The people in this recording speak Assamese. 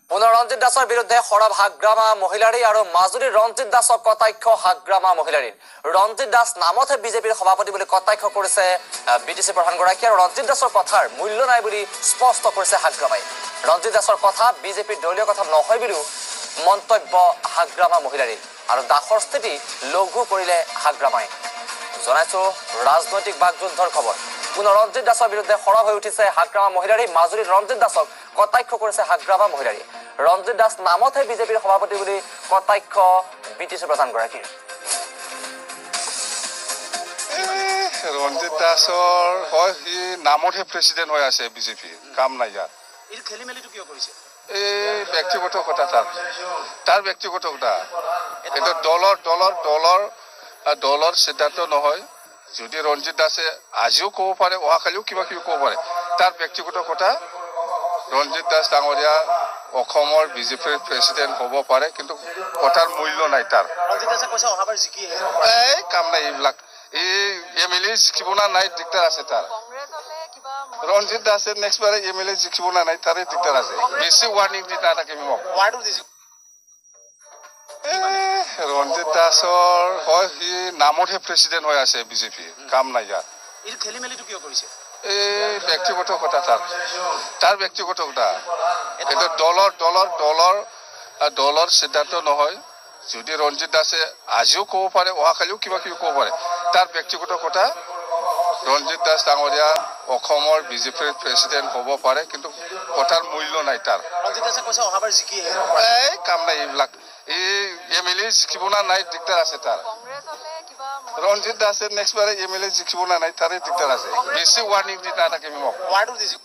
পুনৰ ৰঞ্জিত দাসৰ বিৰুদ্ধে সৰব হাগ্ৰামা মহিলাৰী আৰু মাজুলীৰ ৰঞ্জিত দাসক কটাক্ষ হাগ্ৰামা মহিলাৰীৰ ৰঞ্জিত দাস নামতহে বিজেপিৰ সভাপতি বুলি কটাক্ষ কৰিছে বিটিসি প্ৰধানগৰাকী আৰু ৰঞ্জিত দাসৰ কথাৰ মূল্য নাই বুলি স্পষ্ট কৰিছে হাগ্ৰামাই ৰঞ্জিত দাসৰ কথা বিজেপিৰ দলীয় কথা নহয় বুলিও মন্তব্য হাগ্ৰামা মহিলাৰী আৰু দাসৰ স্থিতি লঘু কৰিলে হাগ্ৰামাই জনাইছো ৰাজনৈতিক বাগযুদ্ধৰ খবৰ পুনৰ ৰঞ্জিত দাসৰ বিৰুদ্ধে সৰব হৈ উঠিছে হাগ্ৰামা মহিলাৰী মাজুলীৰ ৰঞ্জিত দাসক কটাক্ষ কৰিছে হাগ্ৰামা মহিলাৰী ৰঞ্জিত দাস নামতহে বিজেপিৰ সভাপতি বুলি কটাক্ষ বিটিসি প্ৰধানগৰাকীৰ ৰঞ্জিত দাসৰ হয় হি নামতহে প্ৰেসিডেন্ট হৈ আছে বিজেপি কাম নাই ইয়াত এই খেলিমেলিটো কিয় কৰিছে এই ব্যক্তিগত কথা তাৰ ব্যক্তিগত কথা এটা দলৰ সিদ্ধান্ত নহয় যদি ৰঞ্জিত দাসে আজিও ক'ব পাৰে অহাকালিও কিবা কিবি ক'ব পাৰে তাৰ ব্যক্তিগত কথা ৰঞ্জিত দাস ডাঙৰীয়া অসমৰ বিজেপিৰ প্ৰেসিডেন্ট হ'ব পাৰে কিন্তু কথাৰ মূল্য নাই তাৰ ৰঞ্জিত দাসে কৈছে অহাবাৰ জিকি এই কাম নাই এইবিলাক এই এমএলএ জিকিব না নাই দিগদাৰ আছে তাৰ ৰঞ্জিত দাসে নেক্সট বাৰে এমএলএ জিকিব না নাই তাৰে দিগদাৰ আছে বেছি ৱাৰ্নিং দি নাথাকে মোক ৱাৰ্ডো দিছে ৰঞ্জিত দাসৰ হয় হি নামতহে প্ৰেসিডেন্ট হৈ আছে বিজেপি কাম নাই ইয়াত এই খেলিমেলিটো কিয় কৰিছে এই ব্যক্তিগত কথা তাৰ ব্যক্তিগত কথা এটা দলৰ সিদ্ধান্ত নহয় যদি ৰঞ্জিত দাসে আজিও ক'ব পাৰে অহাকালিও কিবা কিবি ক'ব পাৰে তাৰ ব্যক্তিগত কথা ৰঞ্জিত দাস ডাঙৰীয়া অসমৰ বিজেপিৰ প্ৰেসিডেন্ট হ'ব পাৰে কিন্তু কথাৰ মূল্য নাই তাৰ ৰঞ্জিত দাসে কৈছে অহাবাৰ জিকি এই কাম নাই এইবিলাক এই এমএলএ জিকিব না নাই দিগদাৰ আছে তাৰ ৰঞ্জিত দাসে নেক্সট বাৰে এমএলএ জিকিব না নাই তাৰে দিগদাৰ আছে বেছি ৱাৰ্নিং দি নাথাকে মোক ৱাৰ্ডো দিছে